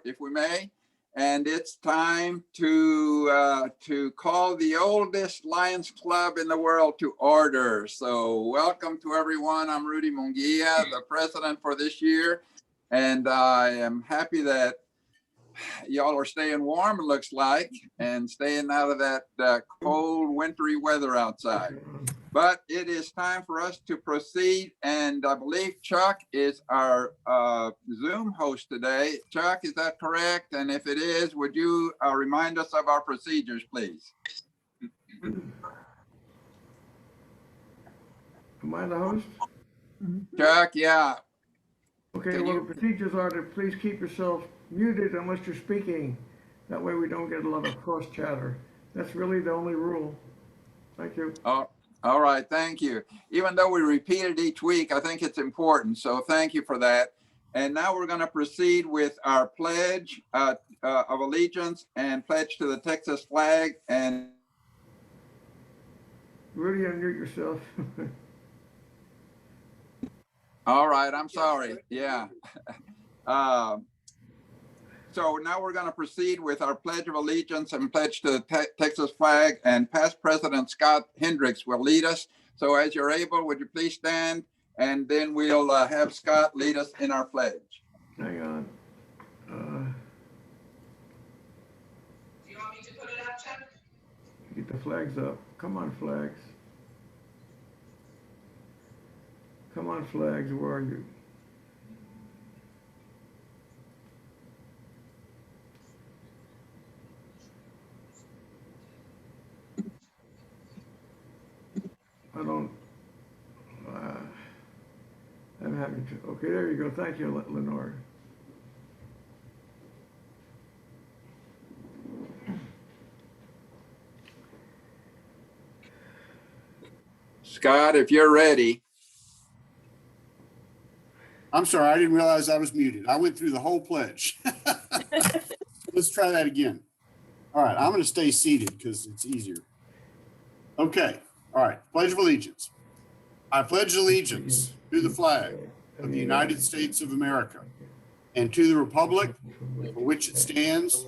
if we may. And it's time to call the oldest Lions Club in the world to order. So welcome to everyone. I'm Hruby, the president for this year. And I am happy that y'all are staying warm, it looks like, and staying out of that cold, wintry weather outside. But it is time for us to proceed, and I believe Chuck is our Zoom host today. Chuck, is that correct? And if it is, would you remind us of our procedures, please? Am I the host? Chuck, yeah. Okay, well, the procedures are to please keep yourself muted unless you're speaking. That way we don't get a lot of cross chatter. That's really the only rule. Thank you. All right, thank you. Even though we repeat it each week, I think it's important. So thank you for that. And now we're going to proceed with our pledge of allegiance and pledge to the Texas flag. And Hruby, unmute yourself. all right, I'm sorry. Yeah. So now we're going to proceed with our Pledge of Allegiance and pledge to the Texas flag, and past President Scott Hendricks will lead us. So as you're able, would you please stand, and then we'll have Scott lead us in our pledge. Hang on. Do you want me to put it up, Chuck? Get the flags up. Come on, flags. Come on, flags, where are you? I'm having to, okay, there you go. Thank you, Lenore. Scott, if you're ready. I'm sorry, I didn't realize I was muted. I went through the whole pledge. Let's try that again. All right, I'm going to stay seated because it's easier. Okay, all right, Pledge of Allegiance. I pledge allegiance to the flag of the United States of America and to the republic for which it stands,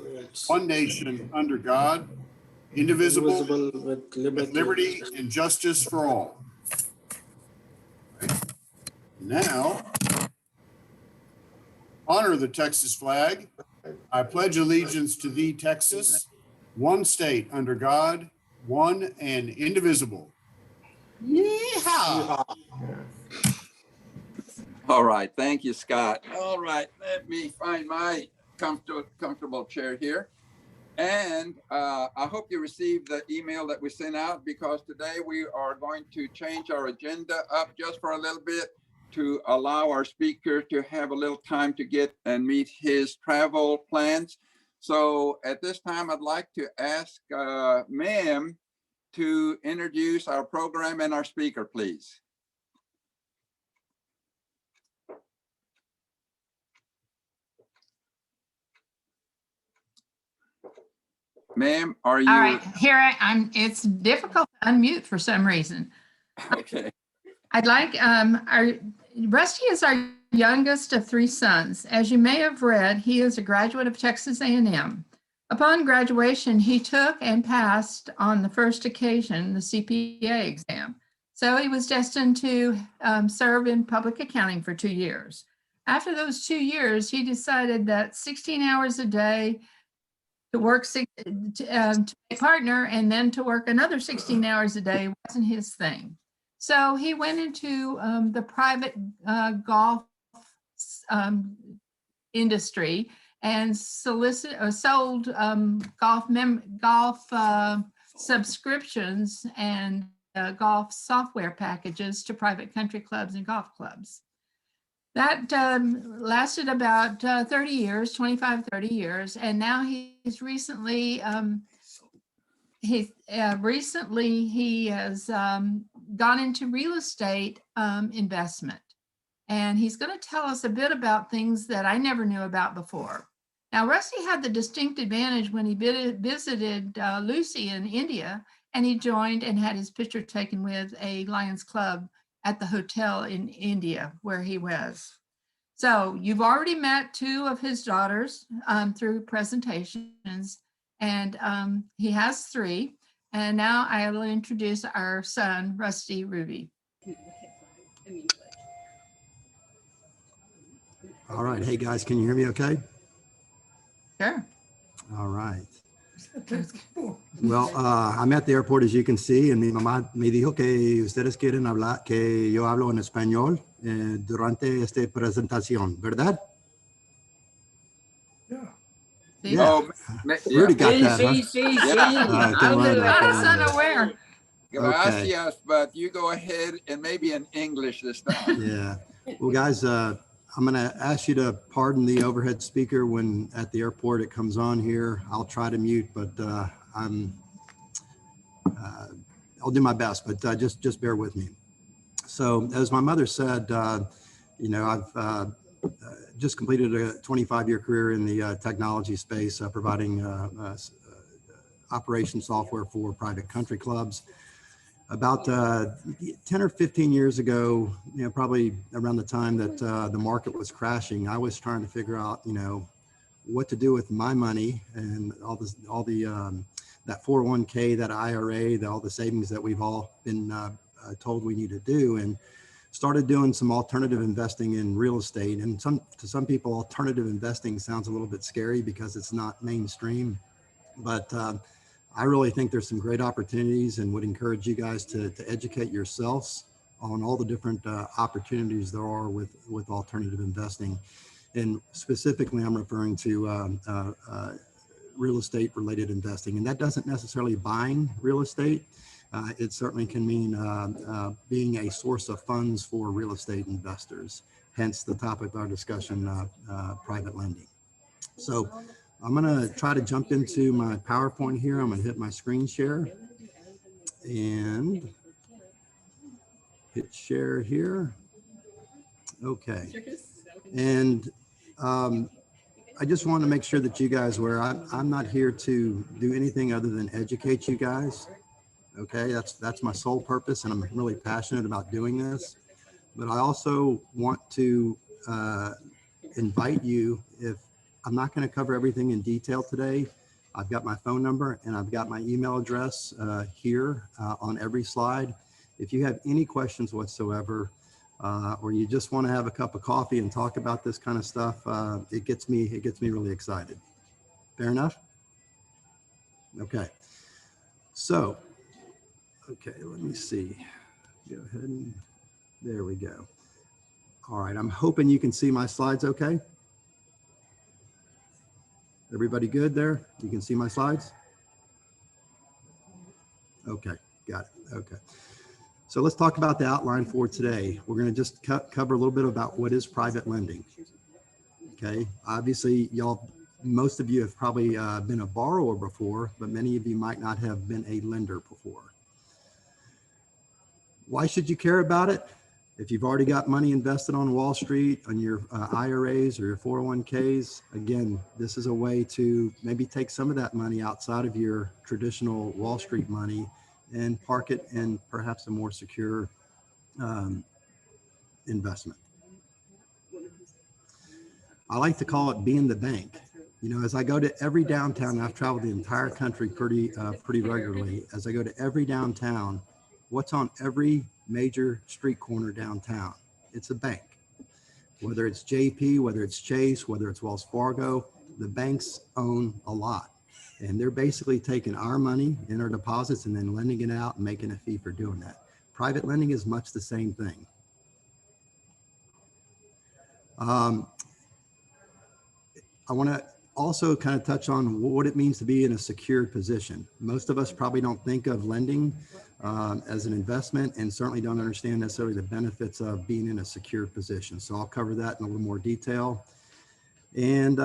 one nation under God, indivisible, with liberty and justice for all. Now, honor the Texas flag. I pledge allegiance to thee, Texas, one state under God, one and indivisible. Yeehaw! All right, thank you, Scott. All right, let me find my comfortable chair here. And I hope you received the email that we sent out, because today we are going to change our agenda up just for a little bit to allow our speaker to have a little time to get and meet his travel plans. So at this time, I'd like to ask ma'am to introduce our program and our speaker, please. Ma'am, are you? All right, here I'm. It's difficult to unmute for some reason. Okay. I'd like, Rusty is our youngest of three sons. As you may have read, he is a graduate of Texas A&M. Upon graduation, he took and passed on the first occasion the CPA exam. So he was destined to serve in public accounting for 2 years. After those 2 years, he decided that 16 hours a day to work to a partner and then to work another 16 hours a day wasn't his thing. So he went into the private golf industry and sold golf subscriptions and golf software packages to private country clubs and golf clubs. That lasted about 30 years, 25, 30 years. And now he's recently, he has gone into real estate investment. And he's going to tell us a bit about things that I never knew about before. Now, Rusty had the distinct advantage when he visited Lucy in India, and he joined and had his picture taken with a Lions Club at the hotel in India where he was. So you've already met two of his daughters through presentations, and he has three. And now I will introduce our son, Rusty Hruby. All right. Hey guys, can you hear me okay? Sure. All right. Well, I'm at the airport, as you can see, and mi mamá me dijo que ustedes quieren hablar, que yo hablo en español durante esta presentación, ¿verdad? See? Yeah. Oh, yeah. Rudy got that, huh? Yeah. Qué bueno, I qué was bueno. unaware. Gracias, but you go ahead and maybe in English this time. Yeah. Well, guys, I'm going to ask you to pardon the overhead speaker when at the airport it comes on here. I'll try to mute, but I'll do my best, but just bear with me. So as my mother said, you know, I've just completed a 25-year career in the technology space, providing operation software for private country clubs. About 10 or 15 years ago, you know, probably around the time that the market was crashing, I was trying to figure out, you know, what to do with my money and all the that 401k, that IRA, all the savings that we've all been told we need to do, and started doing some alternative investing in real estate. And to some people, alternative investing sounds a little bit scary because it's not mainstream, but I really think there's some great opportunities and would encourage you guys to educate yourselves on all the different opportunities there are with alternative investing. And specifically, I'm referring to real estate related investing. And that doesn't necessarily buying real estate. It certainly can mean being a source of funds for real estate investors, hence the topic of our discussion, private lending. So I'm going to try to jump into my PowerPoint here. I'm going to hit my screen share and hit share here. Okay. And I just want to make sure that you guys were, I'm not here to do anything other than educate you guys. Okay, that's my sole purpose, and I'm really passionate about doing this. But I also want to invite you, if I'm not going to cover everything in detail today, I've got my phone number and I've got my email address here on every slide. If you have any questions whatsoever, or you just want to have a cup of coffee and talk about this kind of stuff, it gets me really excited. Fair enough? Okay. So, okay, let me see. Go ahead and there we go. All right, I'm hoping you can see my slides okay. Everybody good there? You can see my slides? Okay, got it. Okay. So let's talk about the outline for today. We're going to just cover a little bit about what is private lending. Okay, obviously, most of you have probably been a borrower before, but many of you might not have been a lender before. Why should you care about it? If you've already got money invested on Wall Street, on your IRAs or your 401ks, again, this is a way to maybe take some of that money outside of your traditional Wall Street money and park it in perhaps a more secure investment. I like to call it being the bank. You know, as I go to every downtown, I've traveled the entire country pretty regularly. As I go to every downtown, what's on every major street corner downtown? It's a bank. Whether it's JP, whether it's Chase, whether it's Wells Fargo, the banks own a lot. And they're basically taking our money in our deposits and then lending it out and making a fee for doing that. Private lending is much the same thing. I want to also kind of touch on what it means to be in a secured position. Most of us probably don't think of lending as an investment, and certainly don't understand necessarily the benefits of being in a secured position. So I'll cover that in a little more detail. And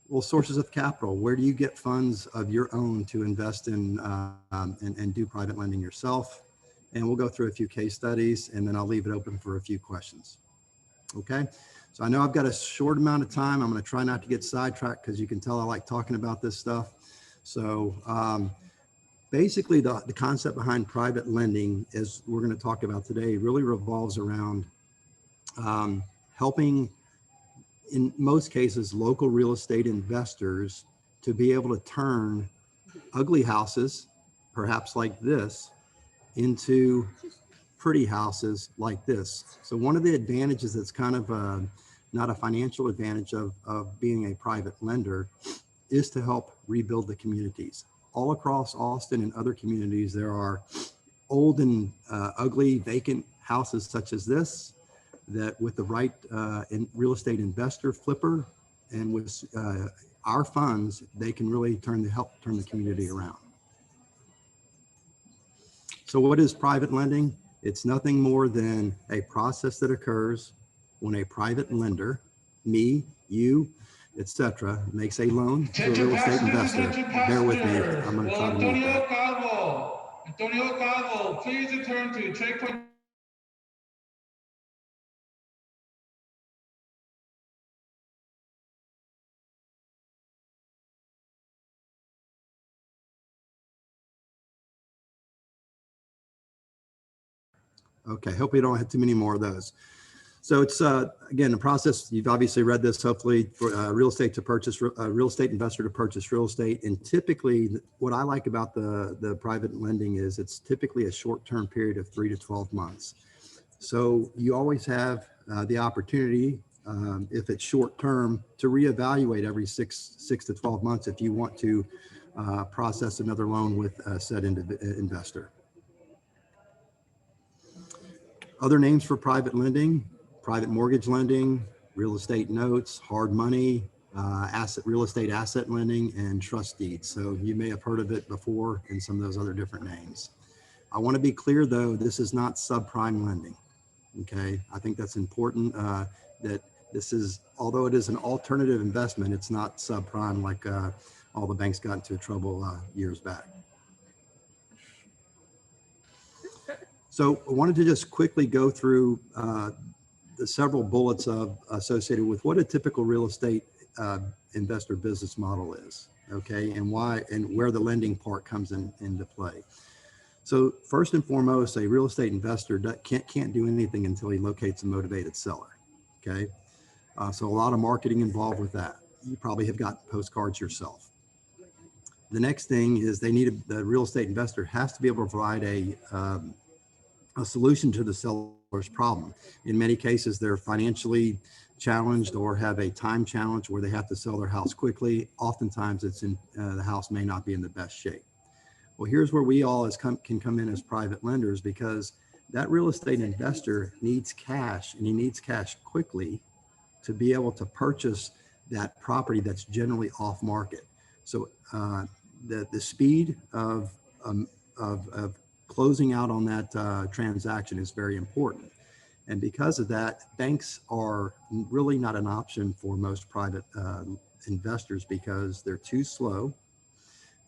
well, sources of capital. Where do you get funds of your own to invest in and do private lending yourself? And we'll go through a few case studies, and then I'll leave it open for a few questions. Okay. So I know I've got a short amount of time. I'm going to try not to get sidetracked because you can tell I like talking about this stuff. So basically the concept behind private lending, as we're going to talk about today, really revolves around helping in most cases, local real estate investors to be able to turn ugly houses, perhaps like this, into pretty houses like this. So one of the advantages that's kind of not a financial advantage of being a private lender is to help rebuild the communities. All across Austin and other communities, there are old and ugly vacant houses such as this, that with the right real estate investor flipper and with our funds, they can really help turn the community around. So what is private lending? It's nothing more than a process that occurs when a private lender, me, you, etc., makes a loan to a real estate investor. Bear with me, I'm going to try to mute that. Antonio Cabo, please return to checkpoint. Okay, hope we don't have too many more of those. So it's, again, the process, you've obviously read this, hopefully, for real estate investor to purchase real estate. And typically, what I like about the private lending is it's typically a short-term period of 3 to 12 months. So you always have the opportunity, if it's short-term, to reevaluate every six to 12 months if you want to process another loan with a said investor. Other names for private lending: private mortgage lending, real estate notes, hard money, real estate asset lending, and trust deeds. So you may have heard of it before in some of those other different names. I want to be clear though, this is not subprime lending. Okay, I think that's important, that this is, although it is an alternative investment, it's not subprime like all the banks got into trouble years back. So I wanted to just quickly go through the several bullets associated with what a typical real estate investor business model is, okay, and why and where the lending part comes into play. So first and foremost, a real estate investor can't do anything until he locates a motivated seller, okay? So a lot of marketing involved with that. You probably have got postcards yourself. The next thing is the real estate investor has to be able to provide a solution to the seller's problem. In many cases, they're financially challenged or have a time challenge where they have to sell their house quickly. Oftentimes, the house may not be in the best shape. Well, here's where we all can come in as private lenders, because that real estate investor needs cash, and he needs cash quickly to be able to purchase that property that's generally off market. So the speed of closing out on that transaction is very important. And because of that, banks are really not an option for most private investors, because they're too slow,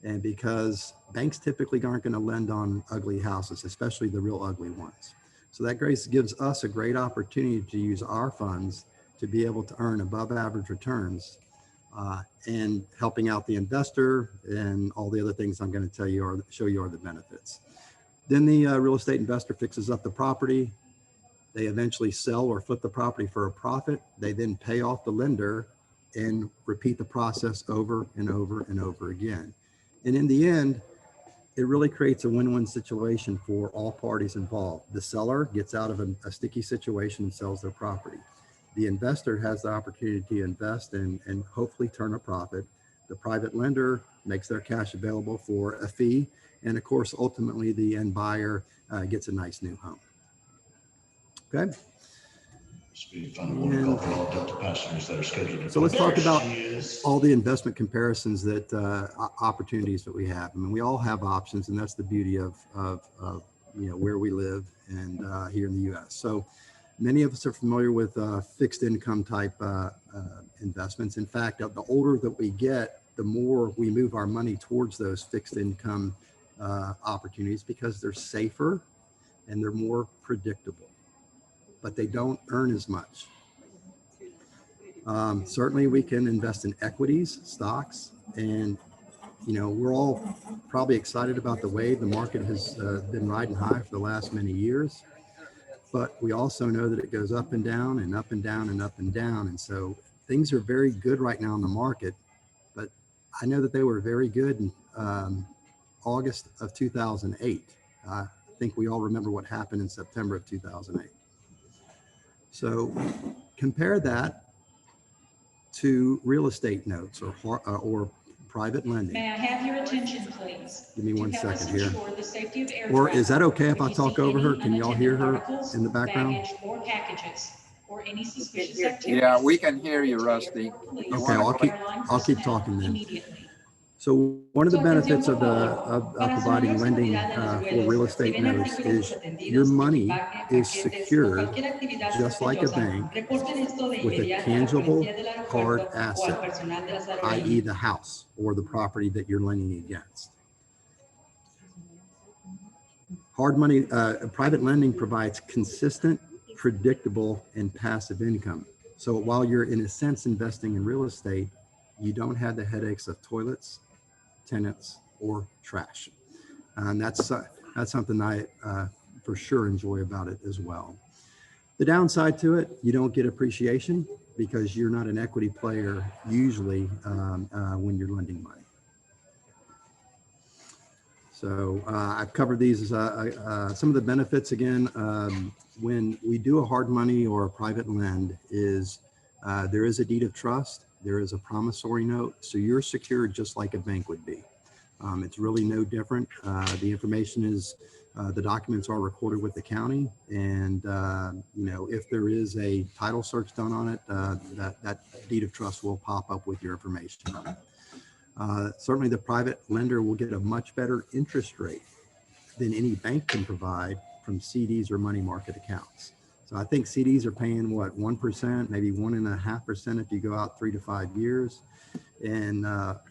and because banks typically aren't going to lend on ugly houses, especially the real ugly ones. So that gives us a great opportunity to use our funds to be able to earn above average returns, and helping out the investor and all the other things I'm going to tell you or show you are the benefits. Then the real estate investor fixes up the property. They eventually sell or flip the property for a profit. They then pay off the lender and repeat the process over and over and over again. And in the end, it really creates a win-win situation for all parties involved. The seller gets out of a sticky situation and sells their property. The investor has the opportunity to invest and hopefully turn a profit. The private lender makes their cash available for a fee. And of course, ultimately, the end buyer gets a nice new home. Okay. And so let's talk about all the investment comparisons that opportunities that we have. I mean, we all have options, and that's the beauty of where we live and here in the U.S. So many of us are familiar with fixed income type investments. In fact, the older that we get, the more we move our money towards those fixed income opportunities, because they're safer and they're more predictable, but they don't earn as much. Certainly we can invest in equities, stocks, and we're all probably excited about the wave the market has been riding high for the last many years, but we also know that it goes up and down and up and down and up and down. And so things are very good right now in the market, but I know that they were very good in August of 2008. I think we all remember what happened in September of 2008. So compare that to real estate notes or private lending. May I have your attention, please? Give me one To help us second here. ensure the safety of air Or is that travel, okay if I you talk see over her? any Can y'all hear her articles, in the background? baggage, or packages, or any suspicious Yeah, activities, we can hear you, report it to Rusty. airport police You Okay, wanna or go- I'll keep personnel talking then. immediately. So one of the Su benefits atención, of por favor. Para su providing mayor lending seguridad en los for vuelos, real si estate ven notes artículos is desatendidos, your money equipaje, is paquetes, o secured cualquier actividad just like a sospechosa, bank reporten esto de with a inmediato a la tangible policía del hard aeropuerto o al asset, personal de las i.e. aerolíneas. the house or the property that you're lending against. Hard money, private lending provides consistent, predictable, and passive income. So while you're in a sense investing in real estate, you don't have the headaches of toilets, tenants, or trash. And that's something I for sure enjoy about it as well. The downside to it, you don't get appreciation because you're not an equity player usually when you're lending money. So I've covered these, some of the benefits again, when we do a hard money or a private lend is there is a deed of trust, there is a promissory note, so you're secured just like a bank would be. It's really no different. The information is, the documents are recorded with the county, and you know, if there is a title search done on it, that deed of trust will pop up with your information on it. Certainly the private lender will get a much better interest rate than any bank can provide from CDs or money market accounts. So I think CDs are paying what, 1%, maybe 1.5% if you go out 3 to 5 years. And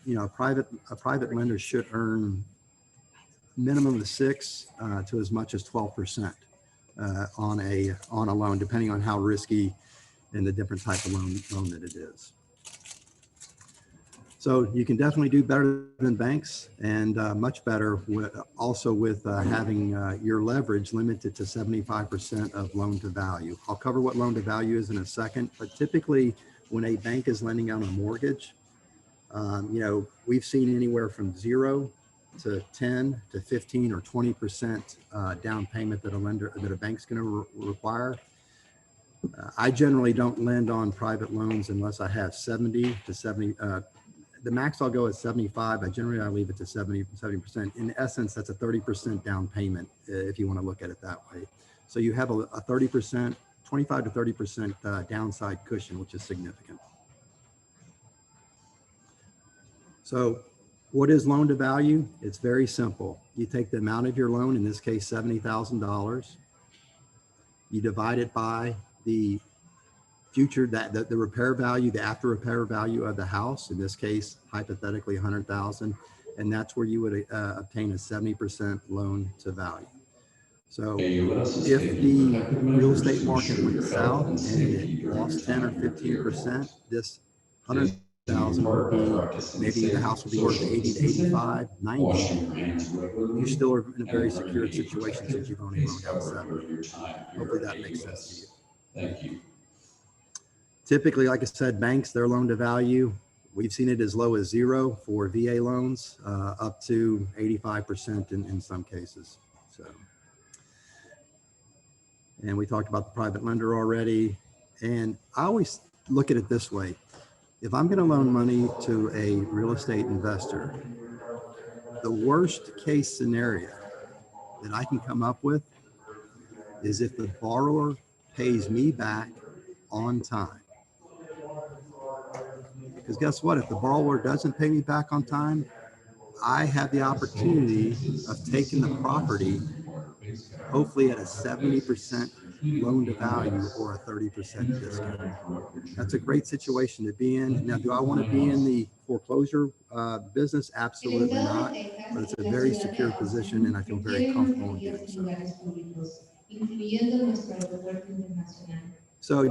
you know, a private lender should earn minimum of 6 to as much as 12% on a loan, depending on how risky and the different type of loan that it is. So you can definitely do better than banks, and much better also with having your leverage limited to 75% of loan to value. I'll cover what loan to value is in a second, but typically when a bank is lending out a mortgage, you know, we've seen anywhere from 0 to 10 to 15 or 20% down payment that a bank's going to require. I generally don't lend on private loans unless I have 70 to 70. The max I'll go is 75. I leave it to 70%. In essence, that's a 30% down payment if you want to look at it that way. So you have a 30%, 25 to 30% downside cushion, which is significant. So what is loan to value? It's very simple. You take the amount of your loan, in this case, $70,000. You divide it by the future, the repair value, the after repair value of the house, in this case, hypothetically 100,000, and that's where you would obtain a 70% loan to value. So if the real estate market went south and it lost 10 or 15%, this 100,000 would be, maybe the house would be worth 80 to 85, 90. You still are in a very secure situation since you've only loaned out 70. Hopefully that makes sense to you. Thank you. Typically, like I said, banks, their loan to value, we've seen it as low as 0 for VA loans, up to 85% in some cases. So, and we talked about the private lender already. And I always look at it this way. If I'm going to loan money to a real estate investor, the worst case scenario that I can come up with is if the borrower pays me back on time. Because guess what? If the borrower doesn't pay me back on time, I have the opportunity of taking the property, hopefully at a 70% loan to value or a 30% discount. That's a great situation to be in. Now, do I want to be in the foreclosure business? Absolutely not. But it's a very secure position, and I feel very comfortable in doing so. So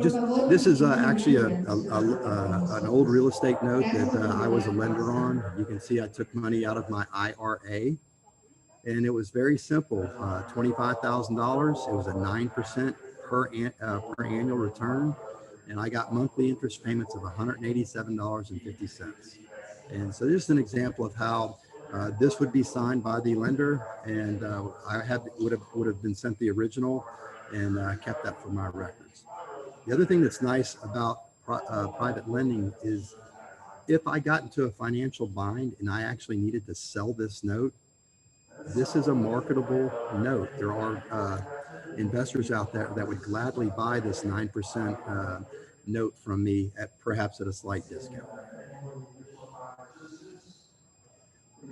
this is actually an old real estate note that I was a lender on. You can see I took money out of my IRA, and it was very simple, $25,000. It was a 9% per annual return. and I got monthly interest payments of $187.50. And so this is an example of how this would be signed by the lender, and I would have been sent the original and kept that for my records. The other thing that's nice about private lending is if I got into a financial bind and I actually needed to sell this note, this is a marketable note. There are investors out there that would gladly buy this 9% note from me at perhaps at a slight discount.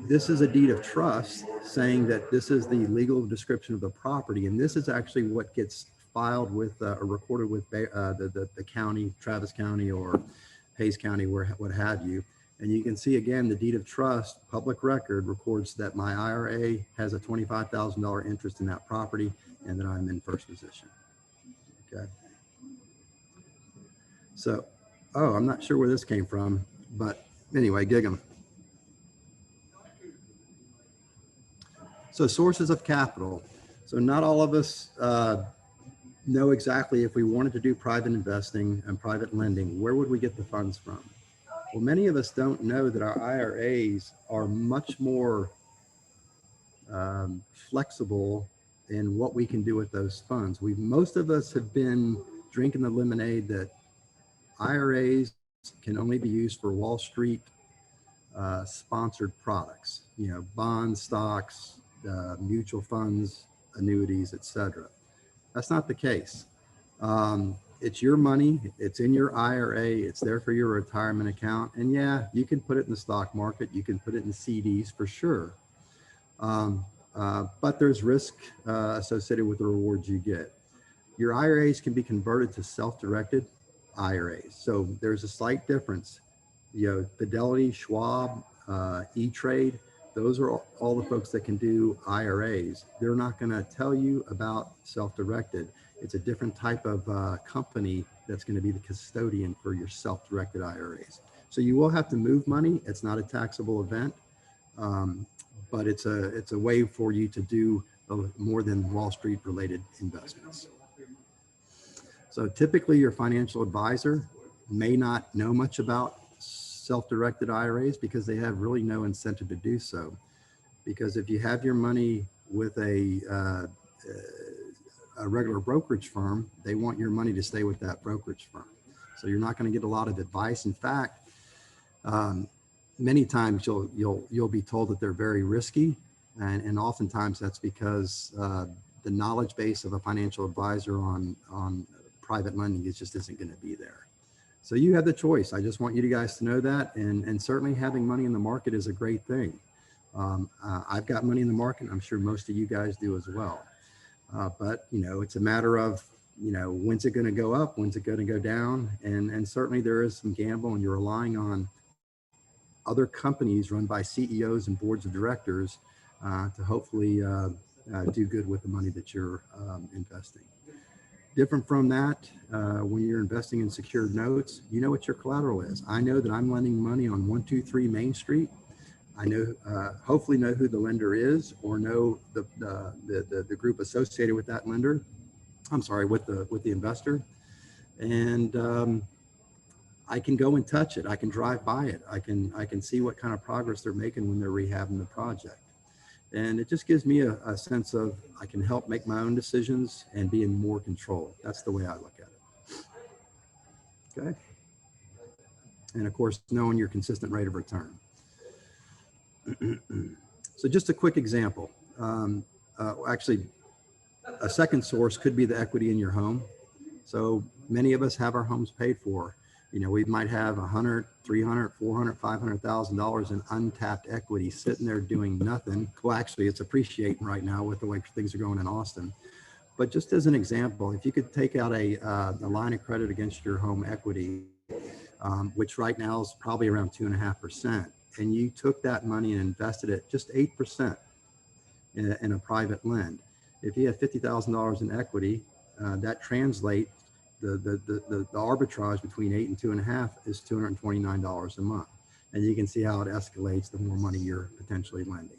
This is a deed of trust saying that this is the legal description of the property, and this is actually what gets filed with or recorded with the county, Travis County or Hayes County, what have you. And you can see again, the deed of trust, public record, records that my IRA has a $25,000 interest in that property and that I'm in first position. Okay. So, oh, I'm not sure where this came from, but anyway, gig 'em. So sources of capital. So not all of us know exactly if we wanted to do private investing and private lending, where would we get the funds from? Well, many of us don't know that our IRAs are much more flexible in what we can do with those funds. Most of us have been drinking the lemonade that IRAs can only be used for Wall Street sponsored products, you know, bonds, stocks, mutual funds, annuities, etc. That's not the case. It's your money. It's in your IRA. It's there for your retirement account. And yeah, you can put it in the stock market. You can put it in CDs for sure. But there's risk associated with the rewards you get. Your IRAs can be converted to self-directed IRAs. So there's a slight difference. You know, Fidelity, Schwab, E-Trade, those are all the folks that can do IRAs. They're not going to tell you about self-directed. It's a different type of company that's going to be the custodian for your self-directed IRAs. So you will have to move money. It's not a taxable event, but it's a way for you to do more than Wall Street related investments. So typically your financial advisor may not know much about self-directed IRAs because they have really no incentive to do so. Because if you have your money with a regular brokerage firm, they want your money to stay with that brokerage firm. So you're not going to get a lot of advice. In fact, many times you'll be told that they're very risky, and oftentimes that's because the knowledge base of a financial advisor on private lending just isn't going to be there. So you have the choice. I just want you guys to know that, and certainly having money in the market is a great thing. I've got money in the market. I'm sure most of you guys do as well. But you know, it's a matter of, you know, when's it going to go up? When's it going to go down? And certainly there is some gamble, and you're relying on other companies run by CEOs and boards of directors to hopefully do good with the money that you're investing. Different from that, when you're investing in secured notes, you know what your collateral is. I know that I'm lending money on 123 Main Street. I know, hopefully know who the lender is, or know the group associated with that lender. I'm sorry, with the investor, and I can go and touch it. I can drive by it. I can see what kind of progress they're making when they're rehabbing the project. And it just gives me a sense of I can help make my own decisions and be in more control. That's the way I look at it. Okay. And of course, knowing your consistent rate of return. So just a quick example. Actually, a second source could be the equity in your home. So many of us have our homes paid for. You know, we might have $100,000, $300,000, $400,000, $500,000 in untapped equity sitting there doing nothing. Well, actually, it's appreciating right now with the way things are going in Austin. But just as an example, if you could take out a line of credit against your home equity, which right now is probably around 2.5%, and you took that money and invested it just 8% in a private lend. If you have $50,000 in equity, that translates. The arbitrage between 8 and 2.5 is $229 a month, and you can see how it escalates the more money you're potentially lending.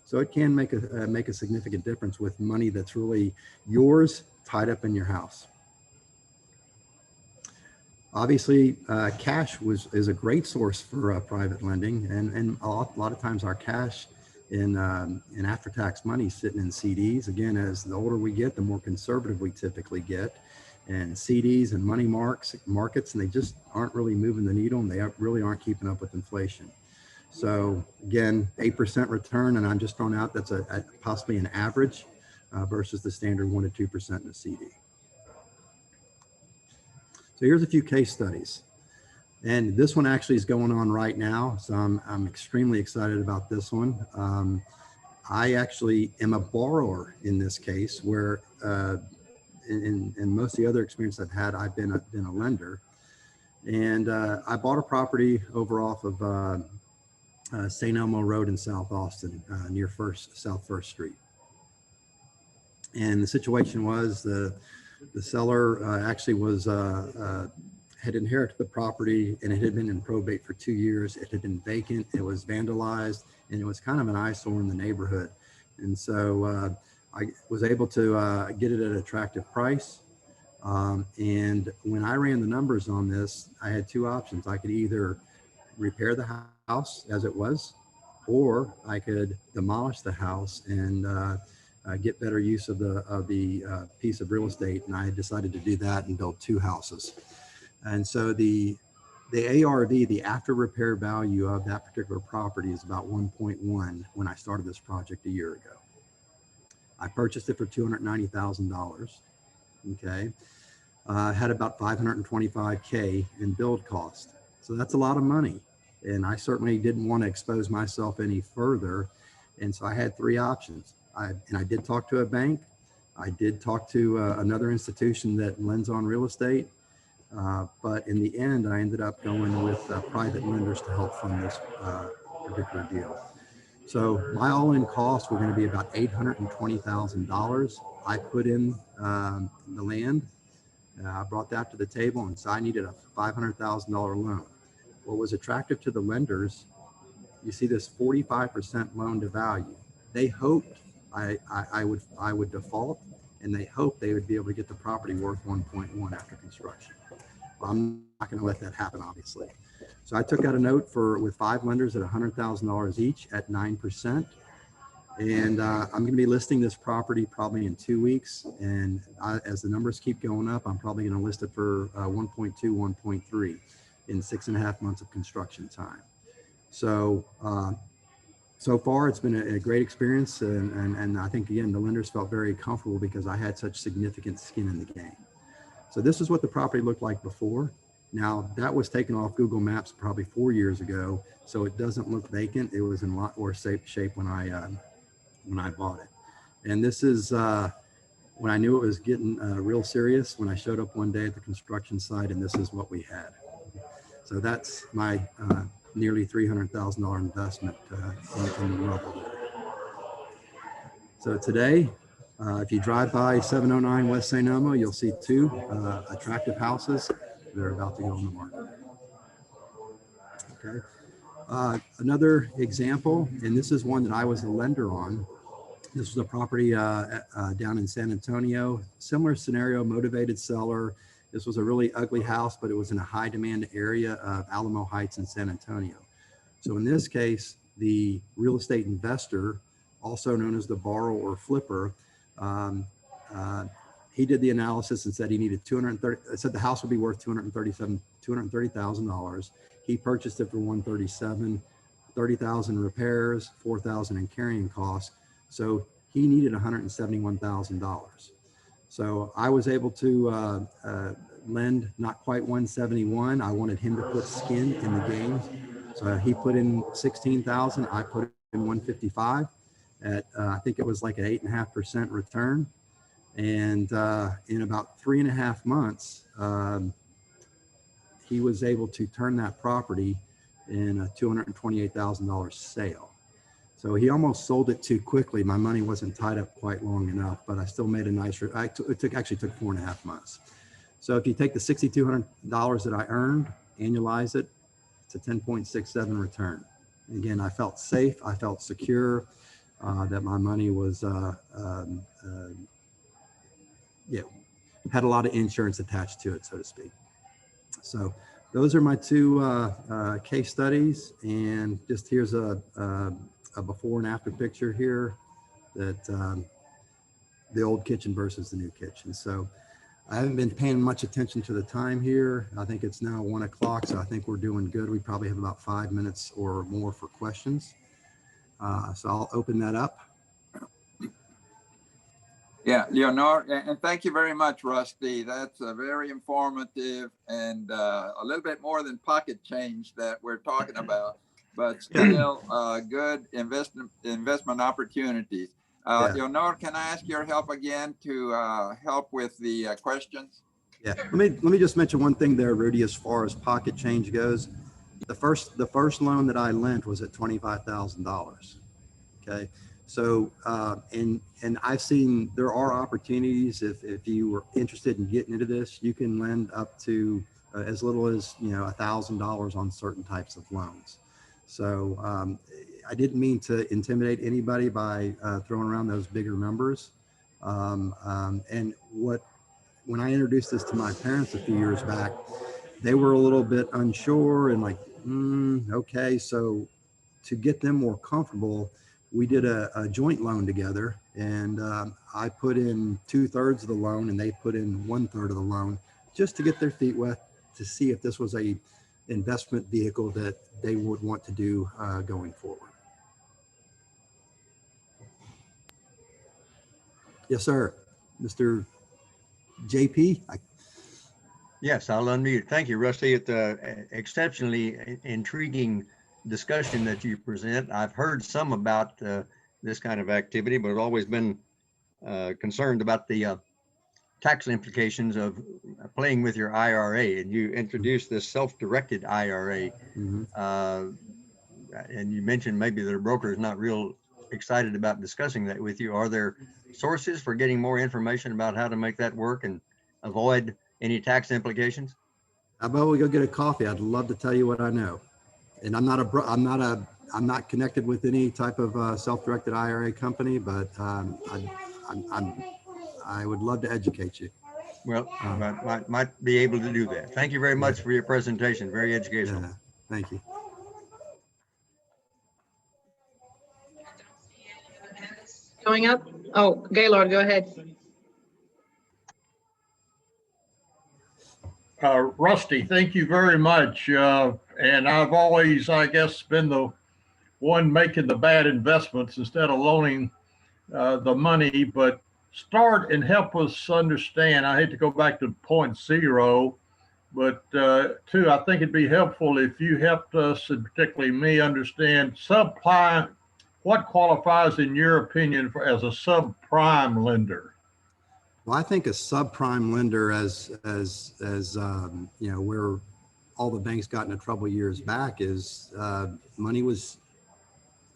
So it can make a significant difference with money that's really yours tied up in your house. Obviously, cash is a great source for private lending, and a lot of times our cash in after-tax money is sitting in CDs. Again, as the older we get, the more conservative we typically get, and CDs and money markets, and they just aren't really moving the needle, and they really aren't keeping up with inflation. So again, 8% return, and I'm just throwing out that's a possibly an average versus the standard 1 to 2% in a CD. So here's a few case studies. And this one actually is going on right now. So I'm extremely excited about this one. I actually am a borrower in this case where in most of the other experience I've had, I've been a lender. And I bought a property over off of St. Elmo Road in South Austin near South First Street. And the situation was the seller actually was had inherited the property, and it had been in probate for 2 years. It had been vacant, it was vandalized, and it was kind of an eyesore in the neighborhood. And so I was able to get it at an attractive price. And when I ran the numbers on this, I had two options. I could either repair the house as it was, or I could demolish the house and get better use of the piece of real estate. And I decided to do that and build two houses. And so the ARV, the after repair value of that particular property is about 1.1 when I started this project a year ago. I purchased it for $290,000. Okay. Had about $525K in build cost. So that's a lot of money. And I certainly didn't want to expose myself any further. And so I had three options. I did talk to a bank. I did talk to another institution that lends on real estate. But in the end, I ended up going with private lenders to help fund this particular deal. So my all-in costs were going to be about $820,000. I put in the land. I brought that to the table, and so I needed a $500,000 loan. What was attractive to the lenders, you see this 45% loan to value. They hoped I would default, and they hoped they would be able to get the property worth 1.1 after construction. Well, I'm not going to let that happen, obviously. So I took out a note with 5 lenders at $100,000 each at 9%. And I'm going to be listing this property probably in 2 weeks. And as the numbers keep going up, I'm probably going to list it for 1.2, 1.3 in 6.5 months of construction time. So, so far it's been a great experience. And I think, again, the lenders felt very comfortable because I had such significant skin in the game. So this is what the property looked like before. Now that was taken off Google Maps probably 4 years ago. So it doesn't look vacant. It was in a lot worse shape when I bought it. And this is when I knew it was getting real serious, when I showed up one day at the construction site, and this is what we had. So that's my nearly $300,000 investment in the rubble there. So today, if you drive by 709 West St. Elmo, you'll see 2 attractive houses that are about to go on the market. Okay. Another example, and this is one that I was a lender on. This was a property down in San Antonio. Similar scenario, motivated seller. This was a really ugly house, but it was in a high demand area of Alamo Heights in San Antonio. So in this case, the real estate investor, also known as the borrower or flipper, he did the analysis and said he needed said the house would be worth $230,000. He purchased it for $137,000, $30,000 repairs, $4,000 in carrying costs. So he needed $171,000. So I was able to lend not quite 171. I wanted him to put skin in the game. So he put in 16,000. I put in 155 at I think it was like an 8.5% return. And in about 3.5 months, he was able to turn that property in a $228,000 sale. So he almost sold it too quickly. My money wasn't tied up quite long enough, but I still made a nice, it actually took 4.5 months. So if you take the $6,200 that I earned, annualize it, it's a 10.67 return. And again, I felt safe. I felt secure that my money was, had a lot of insurance attached to it, so to speak. So those are my two case studies, and just here's a before and after picture here that the old kitchen versus the new kitchen. So I haven't been paying much attention to the time here. I think it's now 1 o'clock, so I think we're doing good. We probably have about 5 minutes or more for questions. So I'll open that up. Yeah, Leonor, and thank you very much, Rusty. That's very informative and a little bit more than pocket change that we're talking about, but still good investment opportunities. Yeah. Leonor, can I ask your help again to help with the questions? Yeah, let me just mention one thing there, Rudy, as far as pocket change goes. The first loan that I lent was at $25,000. Okay. So, and I've seen there are opportunities if you were interested in getting into this, you can lend up to as little as, $1,000 on certain types of loans. So I didn't mean to intimidate anybody by throwing around those bigger numbers. And when I introduced this to my parents a few years back, they were a little bit unsure and like, okay. So to get them more comfortable, we did a joint loan together, and I put in 2/3 of the loan and they put in 1/3 of the loan just to get their feet wet to see if this was a investment vehicle that they would want to do going forward. Yes, sir. Mr. JP. Yes, I'll unmute. Thank you, Rusty. It's exceptionally intriguing discussion that you present. I've heard some about this kind of activity, but I've always been concerned about the tax implications of playing with your IRA. And you introduced this self-directed IRA. And you mentioned maybe the broker is not real excited about discussing that with you. Are there sources for getting more information about how to make that work and avoid any tax implications? How about we go get a coffee? I'd love to tell you what I know. And I'm not connected with any type of self-directed IRA company, but I would love to educate you. Well, might be able to do that. Thank you very much for your presentation. Very educational. Yeah, thank you. Going up? Oh, Gaylord, go ahead. Rusty, thank you very much. And I've always, I guess, been the one making the bad investments instead of loaning the money. But start and help us understand. I hate to go back to point zero, but two, I think it'd be helpful if you helped us, and particularly me, understand subprime. What qualifies, in your opinion, as a subprime lender? Well, I think a subprime lender, as where all the banks got into trouble years back, is money was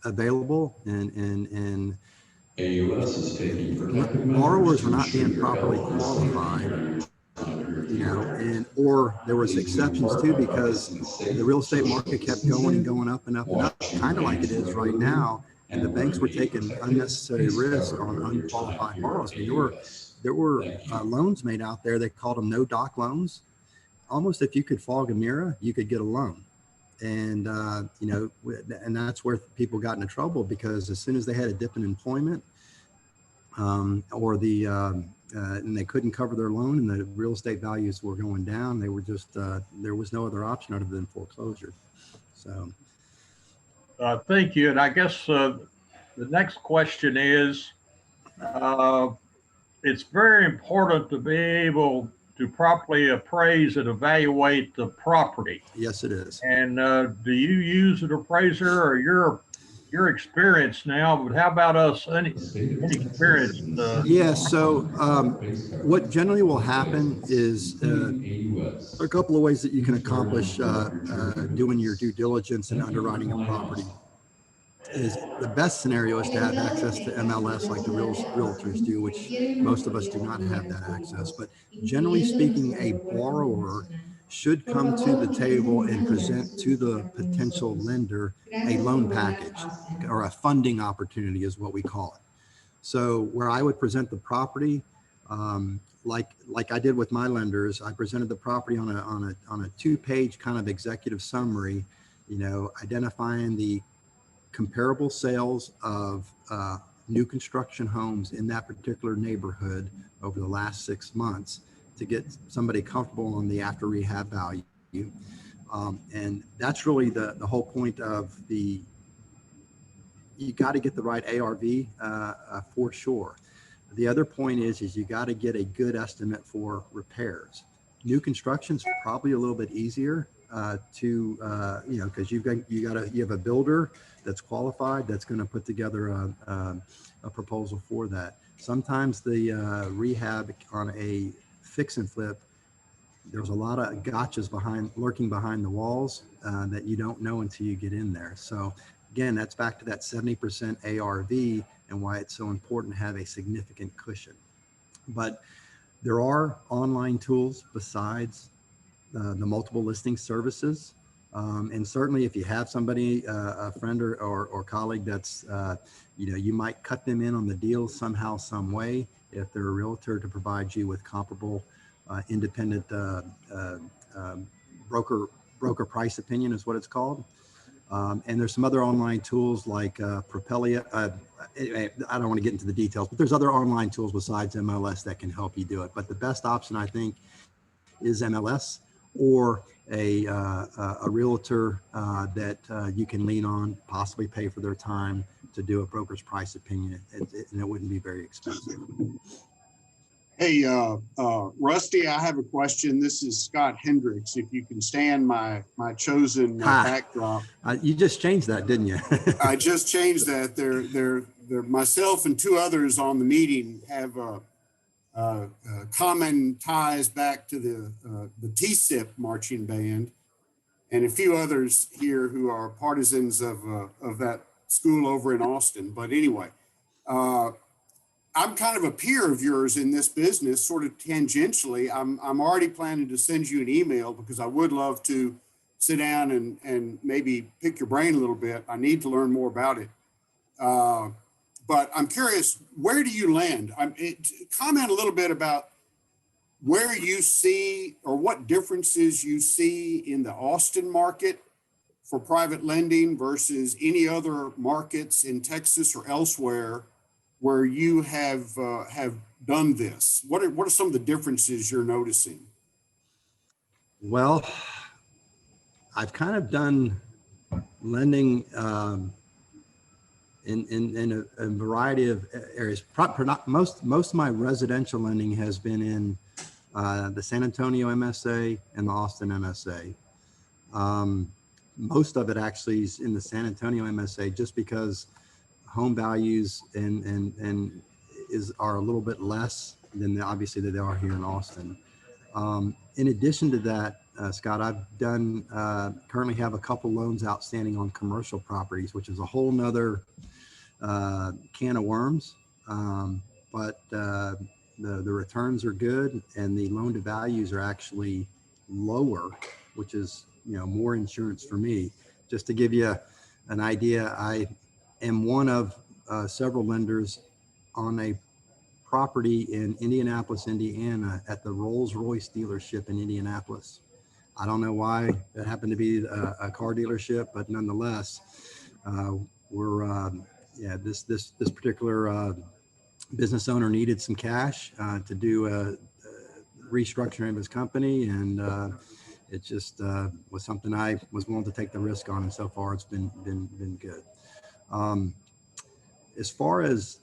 available and borrowers were not being properly qualified, or there was exceptions too, because the real estate market kept going and going up and up and up, kind of like it is right now, and the banks were taking unnecessary risk on unqualified borrowers. I mean, there were loans made out there. They called them no doc loans. Almost if you could fog a mirror, you could get a loan. And, and that's where people got into trouble, because as soon as they had a dip in employment and they couldn't cover their loan and the real estate values were going down, they were just, there was no other option other than foreclosure. So. Thank you. And I guess the next question is, it's very important to be able to properly appraise and evaluate the property. Yes, it is. And do you use an appraiser, or your experience now? But how about us? Any experience? Yeah. So what generally will happen is a couple of ways that you can accomplish doing your due diligence and underwriting a property. Is the best scenario is to have access to MLS like the realtors do, which most of us do not have that access. But generally speaking, a borrower should come to the table and present to the potential lender a loan package, or a funding opportunity is what we call it. So where I would present the property, like I did with my lenders, I presented the property on a 2-page kind of executive summary, identifying the comparable sales of new construction homes in that particular neighborhood over the last 6 months to get somebody comfortable on the after rehab value. And that's really the whole point of you got to get the right ARV for sure. The other point is you got to get a good estimate for repairs. New construction's probably a little bit easier because you have a builder that's qualified that's going to put together a proposal for that. Sometimes the rehab on a fix and flip, there's a lot of gotchas lurking behind the walls that you don't know until you get in there. So again, that's back to that 70% ARV and why it's so important to have a significant cushion. But there are online tools besides the multiple listing services. And certainly if you have somebody, a friend or colleague that's, you might cut them in on the deal somehow, some way, if they're a realtor, to provide you with comparable independent broker price opinion is what it's called. And there's some other online tools like Propelia. I don't want to get into the details, but there's other online tools besides MLS that can help you do it. But the best option, I think, is MLS or a realtor that you can lean on, possibly pay for their time to do a broker's price opinion, and it wouldn't be very expensive. Hey, Rusty, I have a question. This is Scott Hendricks. If you can stand my chosen backdrop. You just changed that, didn't you? I just changed that. They're myself and 2 others on the meeting have common ties back to the TSIP marching band, and a few others here who are partisans of that school over in Austin. But anyway, I'm kind of a peer of yours in this business, sort of tangentially. I'm already planning to send you an email because I would love to sit down and maybe pick your brain a little bit. I need to learn more about it. But I'm curious, where do you land? Comment a little bit about where you see or what differences you see in the Austin market for private lending versus any other markets in Texas or elsewhere where you have done this. What are some of the differences you're noticing? Well, I've kind of done lending in a variety of areas. Most of my residential lending has been in the San Antonio MSA and the Austin MSA. Most of it actually is in the San Antonio MSA just because home values are a little bit less than obviously that they are here in Austin. In addition to that, Scott, I've done currently have a couple loans outstanding on commercial properties, which is a whole nother can of worms. But the returns are good and the loan to values are actually lower, which is, more insurance for me. Just to give you an idea, I am one of several lenders on a property in Indianapolis, Indiana at the Rolls-Royce dealership in Indianapolis. I don't know why it happened to be a car dealership, but nonetheless, this particular business owner needed some cash to do a restructuring of his company, and it just was something I was willing to take the risk on, and so far it's been good. As far as,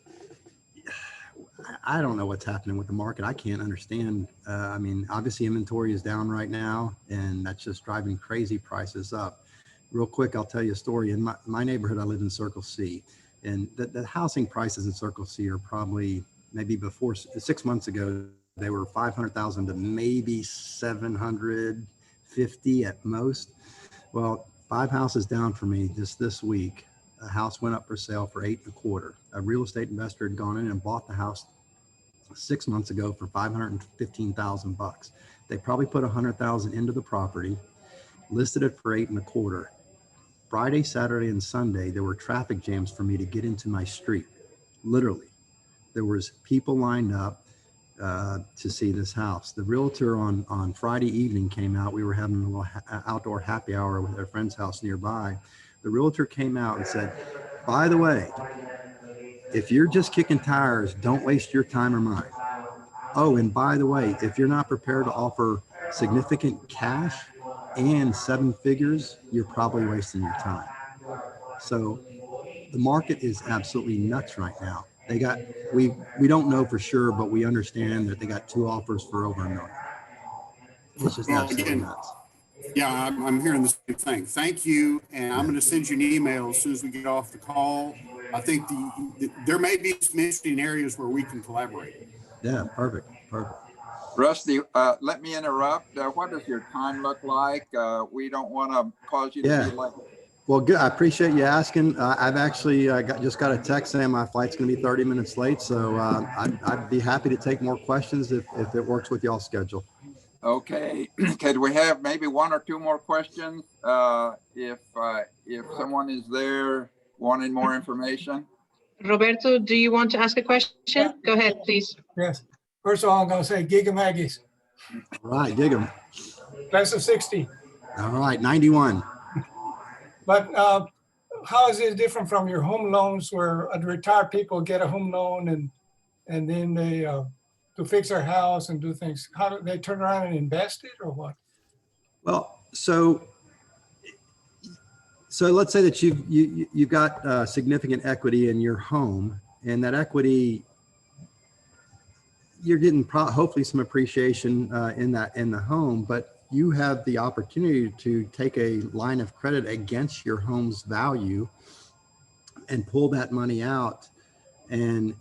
I don't know what's happening with the market. I can't understand. Obviously inventory is down right now, and that's just driving crazy prices up. Real quick, I'll tell you a story. In my neighborhood, I live in Circle C, and the housing prices in Circle C are probably, maybe before 6 months ago, they were 500,000 to maybe 750 at most. Well, 5 houses down for me just this week. A house went up for sale for 8.25. A real estate investor had gone in and bought the house 6 months ago for $515,000. They probably put 100,000 into the property, listed it for 8.25. Friday, Saturday, and Sunday, there were traffic jams for me to get into my street. Literally, there was people lined up. to see this house. The realtor on Friday evening came out. We were having a little outdoor happy hour with a friend's house nearby. The realtor came out and said, by the way, if you're just kicking tires, don't waste your time or mine. Oh, and by the way, if you're not prepared to offer significant cash and 7 figures, you're probably wasting your time. So the market is absolutely nuts right now. They got, we don't know for sure, but we understand that they got 2 offers for over $1 million. It's just Well, absolutely again, nuts. yeah, I'm hearing the same thing. Thank you. And I'm going to send you an email as soon as we get off the call. I think there may be some interesting areas where we can collaborate. Yeah, perfect. Rusty, let me interrupt. What does your time look like? We don't want to cause you to Yeah. be late. Well, good. I appreciate you asking. I've actually just got a text saying my flight's going to be 30 minutes late. So I'd be happy to take more questions if it works with y'all's schedule. Okay. Could we have maybe 1 or 2 more questions? If someone is there wanting more information. Roberto, do you want to ask a question? Yeah. Go ahead, please. Yes. First of all, I'm going to say Gigamaggies. All right, dig 'em. Class of 60. All right, 91. But how is it different from your home loans where retired people get a home loan and then they to fix their house and do things? How do they turn around and invest it or what? Well, so let's say that you've got significant equity in your home, and that equity, you're getting hopefully some appreciation in the home, but you have the opportunity to take a line of credit against your home's value and pull that money out and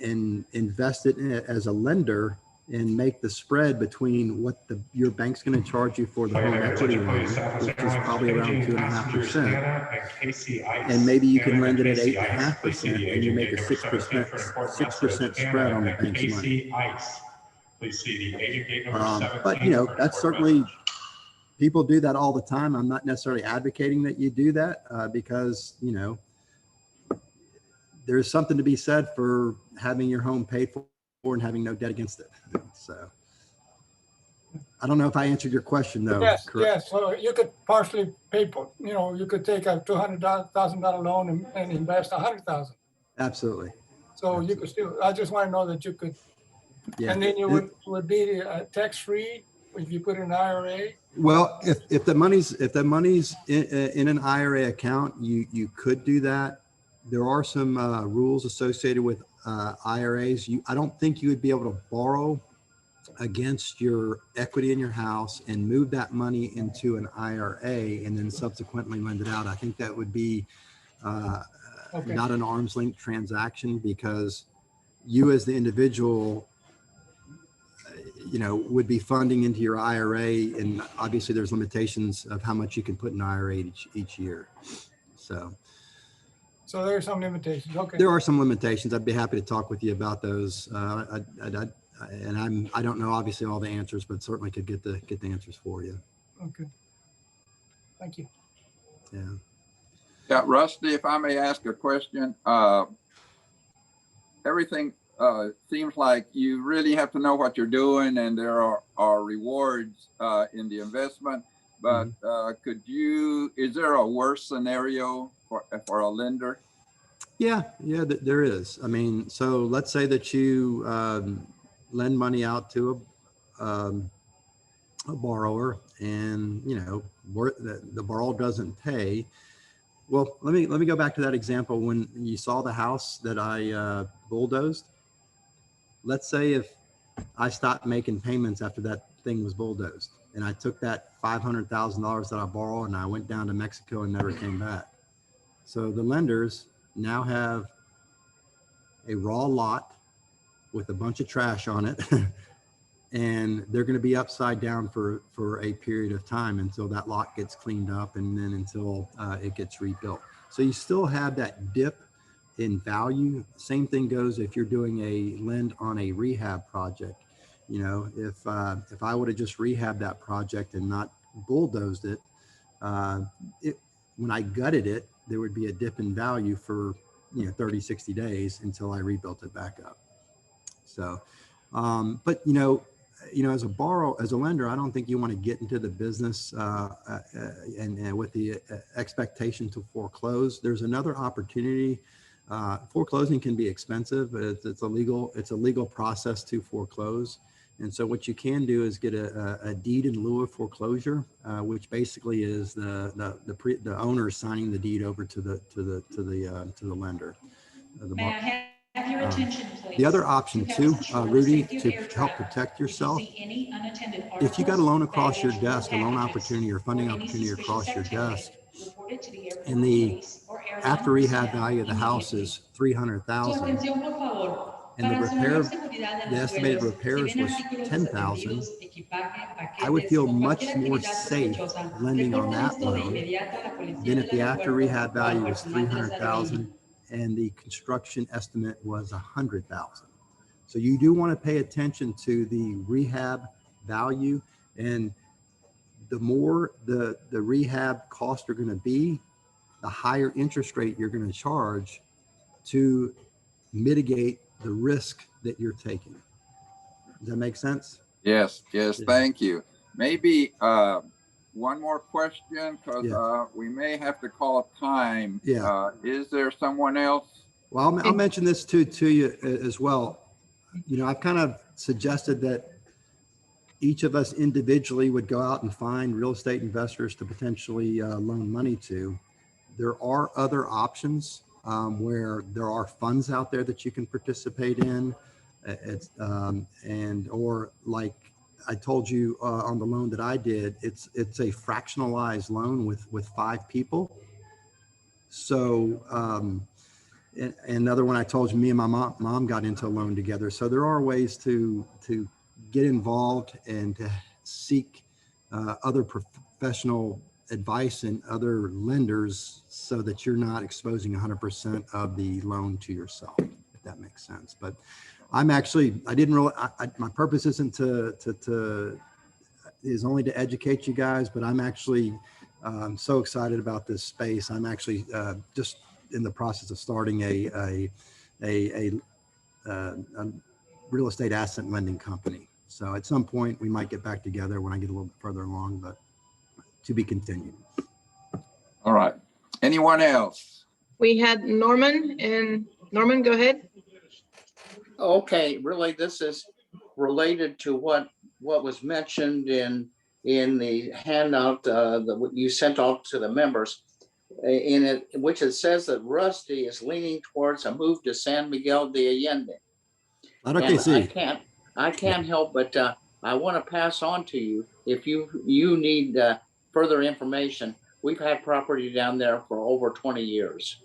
invest it in it as a lender and make the spread between what your bank's going to charge you for the home equity loan, which is probably around 2.5%, and maybe you can lend it at 8.5%, and you make a 6% spread on the bank's money. But that's certainly, people do that all the time. I'm not necessarily advocating that you do that because there's something to be said for having your home paid for and having no debt against it. So I don't know if I answered your question though. Yes, Correct. yes. So you could partially pay, you could take a $200,000 loan and invest $100,000. Absolutely. So Absolutely. you could still, I just want to know that you could, Yeah. and then you would be tax-free if you put in an IRA. Well, if the money's in an IRA account, you could do that. There are some rules associated with IRAs. I don't think you would be able to borrow against your equity in your house and move that money into an IRA and then subsequently lend it out. I think that would be not an arm's length transaction, because you as the individual would be funding into your IRA, and obviously there's limitations of how much you can put in IRA each year. So there are some limitations. Okay. There are some limitations. I'd be happy to talk with you about those. I don't know obviously all the answers, but certainly could get the answers for you. Okay. Thank you. Yeah. Yeah, Rusty, if I may ask a question, everything seems like you really have to know what you're doing, and there are rewards in the investment. But is there a worse scenario for a lender? Yeah, there is. I mean, so let's say that you lend money out to a borrower, and the borrower doesn't pay. Well, let me go back to that example when you saw the house that I bulldozed. Let's say if I stopped making payments after that thing was bulldozed, and I took that $500,000 that I borrowed and I went down to Mexico and never came back. So the lenders now have a raw lot with a bunch of trash on it, and they're going to be upside down for a period of time until that lot gets cleaned up, and then until it gets rebuilt. So you still have that dip in value. Same thing goes if you're doing a lend on a rehab project. If I would have just rehabbed that project and not bulldozed it, when I gutted it, there would be a dip in value for 30, 60 days until I rebuilt it back up. So But as a lender, I don't think you want to get into the business and with the expectation to foreclose. There's another opportunity. Foreclosing can be expensive. It's a legal process to foreclose. And so what you can do is get a deed in lieu of foreclosure, which basically is the owner signing the deed over to the lender. May I have your attention, please? The other option too, Rudy, to help protect yourself, if you got a loan across your desk, a loan opportunity or funding opportunity across your desk, and the after rehab value of the house is $300,000, and the estimated repairs was $10,000, I would feel much more safe lending on that loan than if the after rehab value was $300,000 and the construction estimate was $100,000. So you do want to pay attention to the rehab value, and the more the rehab costs are going to be, the higher interest rate you're going to charge to mitigate the risk that you're taking. Does that make sense? Yes, Yeah. thank you. Maybe one more question, because Yeah. we may have to call time. Yeah. Is there someone else? Well, I'll mention this to you as well. I've kind of suggested that each of us individually would go out and find real estate investors to potentially loan money to. There are other options where there are funds out there that you can participate in. Or like I told you on the loan that I did, it's a fractionalized loan with 5 people. So, and another one I told you, me and my mom got into a loan together. So there are ways to get involved and to seek other professional advice and other lenders so that you're not exposing 100% of the loan to yourself, if that makes sense. But I'm actually, my purpose isn't is only to educate you guys, but I'm actually so excited about this space. I'm actually just in the process of starting a real estate asset lending company. So at some point we might get back together when I get a little bit further along, but to be continued. All right. Anyone else? We had Norman, and Norman, go ahead. Okay, really, this is related to what was mentioned in the handout that you sent out to the members, in it, which it says that Rusty is leaning towards a move to San Miguel de Allende. I can't help but I want to pass on to you, if you need further information. We've had property down there for over 20 years,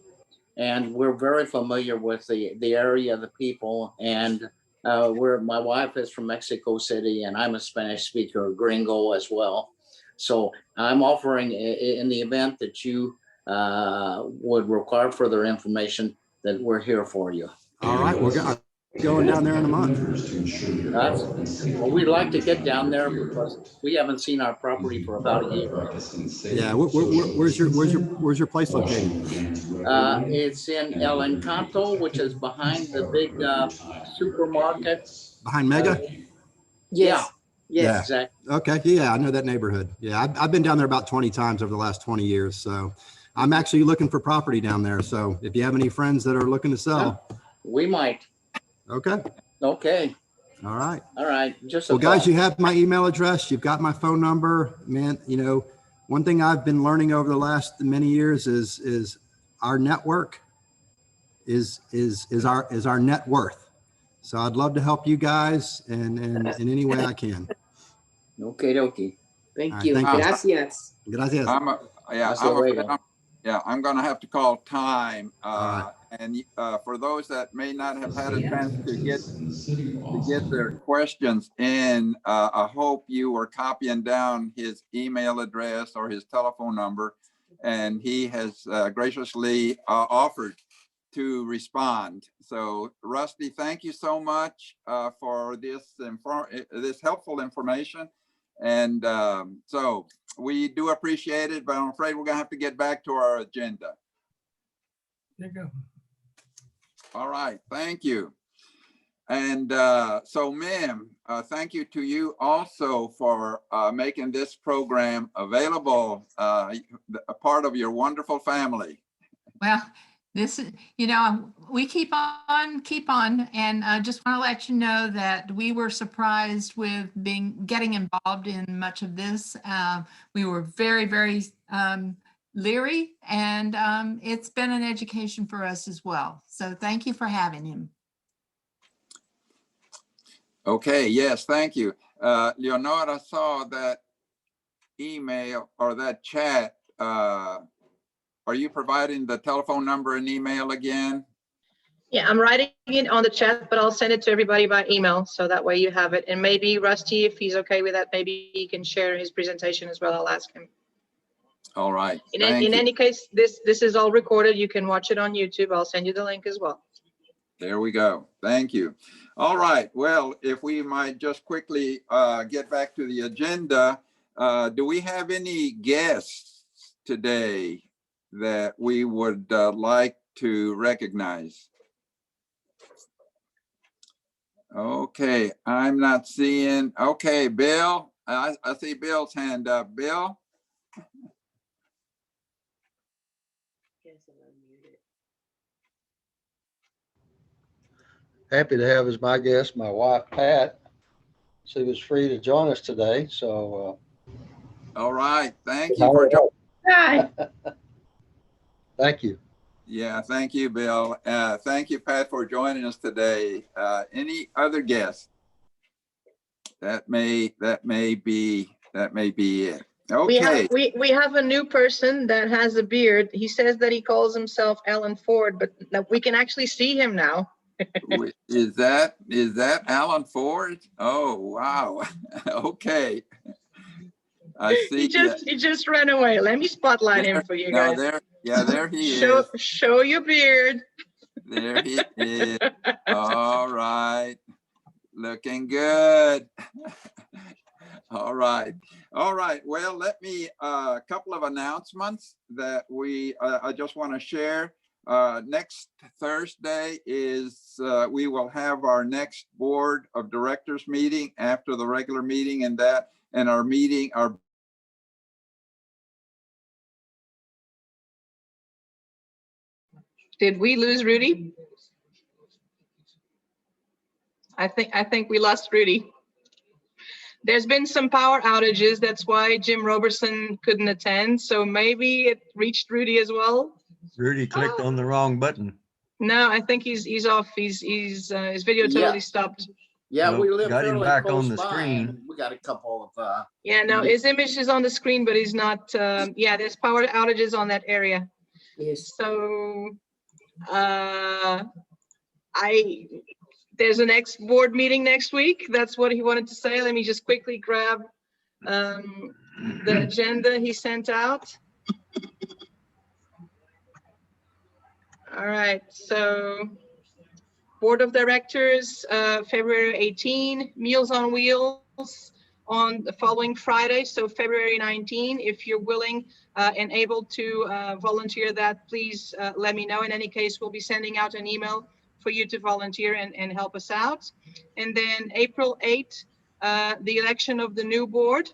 and we're very familiar with the area, the people, and where my wife is from Mexico City, and I'm a Spanish speaker, gringo as well. So I'm offering, in the event that you would require further information, that we're here for you. All right, we're going down there in a month. Well, we'd like to get down there because we haven't seen our property for about a year. Yeah, where's your place located? It's in El Encanto, which is behind the big supermarket. Behind Mega? Yeah, exactly. Okay, yeah, I know that neighborhood. Yeah, I've been down there about 20 times over the last 20 years. So I'm actually looking for property down there. So if you have any friends that are looking to sell. We might. Okay. Okay. All right. All right. Well, guys, you have my email address. You've got my phone number. Man, one thing I've been learning over the last many years is our network is our net worth. So I'd love to help you guys in any way I can. Okay. Thank you. Thank you. Gracias. Gracias. I'm going to have to call time. Right. And for those that may not have had a chance to get their questions in, I hope you were copying down his email address or his telephone number, and he has graciously offered to respond. So Rusty, thank you so much for this helpful information. And so we do appreciate it, but I'm afraid we're gonna have to get back to our agenda. There you go. All right, thank you. And so, ma'am, thank you to you also for making this program available, a part of your wonderful family. Well, this is, you know, we keep on, and I just want to let you know that we were surprised with getting involved in much of this. We were very, very leery, and it's been an education for us as well. So thank you for having him. Okay, yes, thank you. Leonora saw that email or that chat. Are you providing the telephone number and email again? Yeah, I'm writing it on the chat, but I'll send it to everybody by email. So that way you have it. And maybe Rusty, if he's okay with that, maybe he can share his presentation as well. I'll ask him. All right. In any case, this is all recorded. You can watch it on YouTube. I'll send you the link as well. There we go. Thank you. All right. Well, if we might just quickly get back to the agenda, do we have any guests today that we would like to recognize? Okay, I'm not seeing. Okay, Bill. I see Bill's hand up. Bill? Happy to have as my guest my wife, Pat. She was free to join us today, so. All right, thank you for joining. Hi. Thank you. Yeah, thank you, Bill. Thank you, Pat, for joining us today. Any other guests? That may be it. Okay. We have a new person that has a beard. He says that he calls himself Alan Ford, but we can actually see him now. Is that Alan Ford? Oh, wow. Okay. I see. He just ran away. Let me spotlight him for you guys. There he is. Show your beard. There he is. All right. Looking good. All right. Well, let me a couple of announcements that I just want to share. Next Thursday is we will have our next board of directors meeting after the regular meeting, and our meeting. Did we lose Rudy? I think we lost Rudy. There's been some power outages. That's why Jim Robertson couldn't attend. So maybe it reached Rudy as well. Rudy clicked on the wrong button. No, I think he's off. His video totally stopped. Yeah, Well, we live got him fairly back close on the by, screen. and we got a couple of Yeah, no, his image is on the screen, but he's not. Yeah, there's power outages on that area. Yes. So there's a next board meeting next week. That's what he wanted to say. Let me just quickly grab the agenda he sent out. All right, so Board of Directors, February 18, Meals on Wheels on the following Friday, so February 19. If you're willing and able to volunteer that, please let me know. In any case, we'll be sending out an email for you to volunteer and help us out. And then April 8, the election of the new board.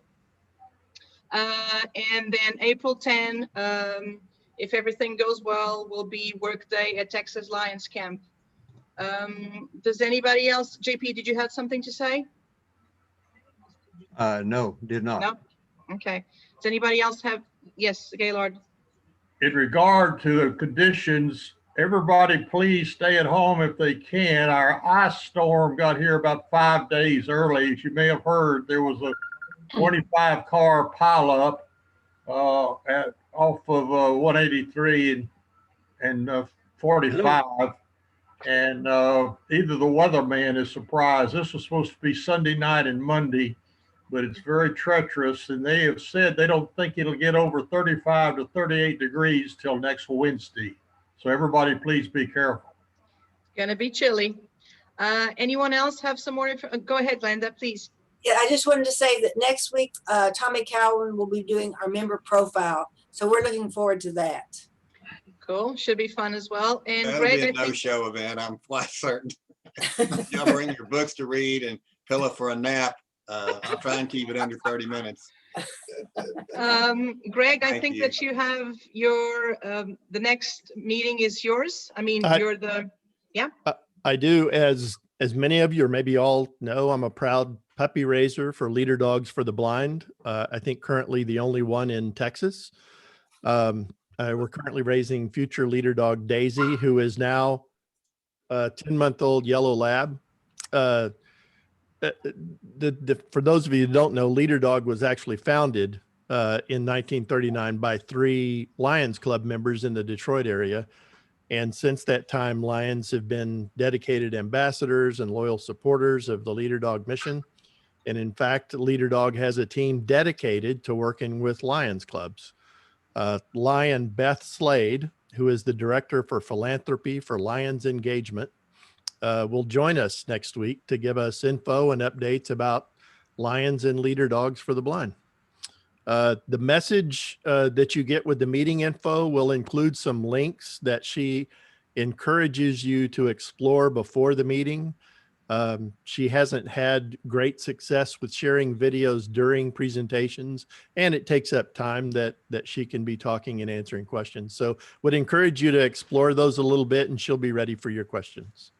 And then April 10, if everything goes well, will be workday at Texas Lions Camp. Does anybody else, JP, did you have something to say? No, did not. No? Okay. Does anybody else have? Yes, Gaylord. In regard to the conditions, everybody please stay at home if they can. Our ice storm got here about 5 days early. As you may have heard, there was a 25-car pileup off of 183 and 45. And either the weatherman is surprised. This was supposed to be Sunday night and Monday, but it's very treacherous. And they have said they don't think it'll get over 35 to 38 degrees till next Wednesday. So everybody, please be careful. It's gonna be chilly. Anyone else have some more? Go ahead, Glenda, please. Yeah, I just wanted to say that next week, Tommy Cowan will be doing our member profile. So we're looking forward to that. Cool. Should be fun as well. And That'll Greg, be I a think, no-show event. I'm quite certain. Y'all bring your books to read and pillow for a nap. I'll try and keep it under 30 minutes. Greg, I Thank think you. that you have your, the next meeting is yours. I mean, you're the, yeah. I do, as many of you, or maybe all know, I'm a proud puppy raiser for Leader Dogs for the Blind. I think currently the only one in Texas. We're currently raising future leader dog Daisy, who is now a 10-month-old yellow lab. For those of you who don't know, Leader Dog was actually founded in 1939 by 3 Lions Club members in the Detroit area. And since that time, Lions have been dedicated ambassadors and loyal supporters of the Leader Dog mission. And in fact, Leader Dog has a team dedicated to working with Lions clubs. Lion Beth Slade, who is the director for philanthropy for Lions Engagement, will join us next week to give us info and updates about Lions and Leader Dogs for the Blind. The message that you get with the meeting info will include some links that she encourages you to explore before the meeting. She hasn't had great success with sharing videos during presentations, and it takes up time that she can be talking and answering questions. So would encourage you to explore those a little bit, and she'll be ready for your questions.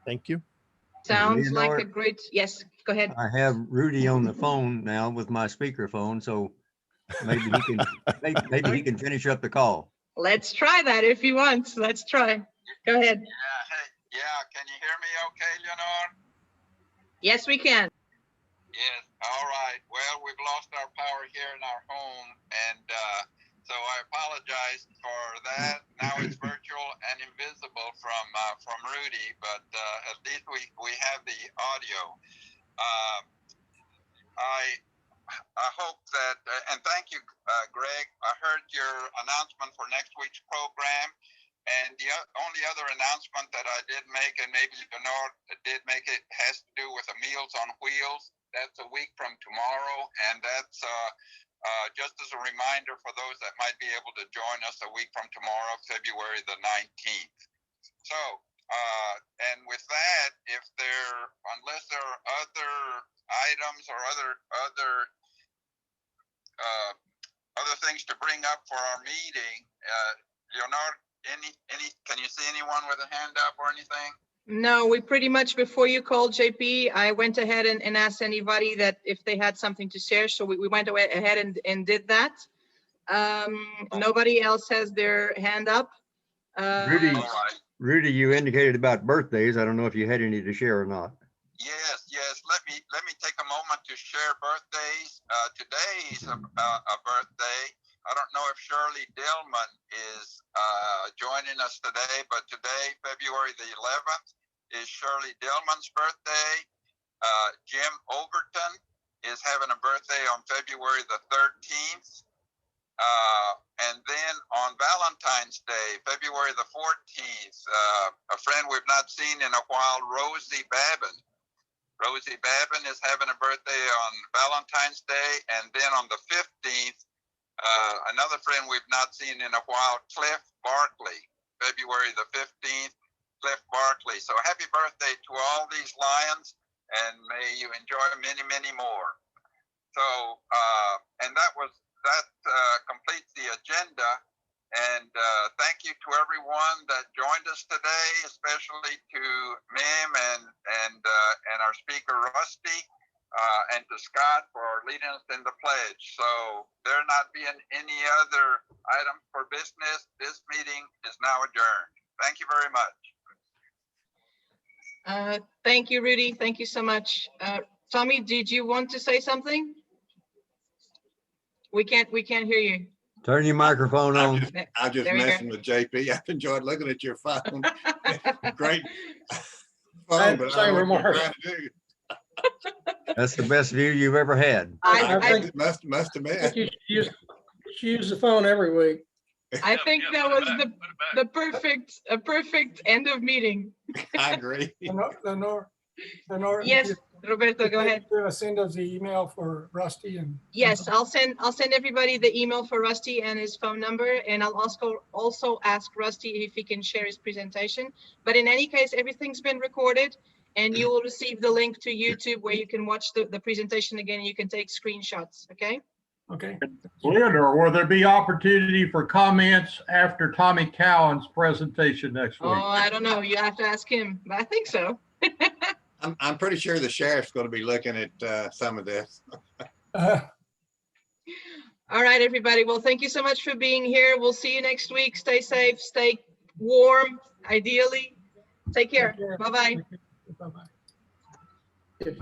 Thank you. Sounds like a Leonard, great, yes, go ahead. I have Rudy on the phone now with my speakerphone, so maybe he can maybe he can finish up the call. Let's try that if he wants. Let's try. Go ahead. Yeah, can you hear me okay, Leonor? Yes, we can. Yes, all right. Well, we've lost our power here in our home, and so I apologize for that. Now it's virtual and invisible from Rudy, but at least we have the audio. I hope that, and thank you, Greg. I heard your announcement for next week's program. And the only other announcement that I did make, and maybe Lenore did make it, has to do with the Meals on Wheels. That's a week from tomorrow, and that's just as a reminder for those that might be able to join us a week from tomorrow, February the 19th. So, and with that, unless there are other items or other things to bring up for our meeting, Leonard, can you see anyone with a hand up or anything? No, we pretty much, before you called JP, I went ahead and asked anybody that if they had something to share. So we went ahead and did that. Nobody else has their hand up. Rudy, you indicated about birthdays. I don't know if you had any to share or not. Yes. Let me take a moment to share birthdays. Today's a birthday. I don't know if Shirley Dillman is joining us today, but today, February the 11th, is Shirley Dillman's birthday. Jim Overton is having a birthday on February the 13th. And then on Valentine's Day, February the 14th, a friend we've not seen in a while, Rosie Babin. Rosie Babin is having a birthday on Valentine's Day. And then on the 15th, another friend we've not seen in a while, Cliff Barkley, February the 15th, Cliff Barkley. So happy birthday to all these Lions, and may you enjoy many, many more. So, and that completes the agenda. And thank you to everyone that joined us today, especially to Mim and our speaker, Rusty. And to Scott for leading us in the pledge. So there not being any other item for business, this meeting is now adjourned. Thank you very much. Thank you, Rudy. Thank you so much. Tommy, did you want to say something? We can't hear you. Turn your microphone on. I'm just messing with JP. I've enjoyed looking at your phone. Great phone, but I don't know what you're trying to do. That's the best view you've ever had. I think must have been. you use the phone every week. I think that was the perfect end of meeting. I agree. Lenore, Yes. Roberto, go ahead. You're gonna send us the email for Rusty and. Yes, I'll send everybody the email for Rusty and his phone number, and I'll also ask Rusty if he can share his presentation. But in any case, everything's been recorded, and you will receive the link to YouTube where you can watch the presentation again, and you can take screenshots, okay? Okay. Lynn, or will there be opportunity for comments after Tommy Cowan's presentation next Oh, week? I don't know. You have to ask him, but I think so. I'm pretty sure the sheriff's going to be looking at some of this. All right, everybody. Well, thank you so much for being here. We'll see you next week. Stay safe, stay warm, ideally. Take care. Bye-bye. Bye-bye.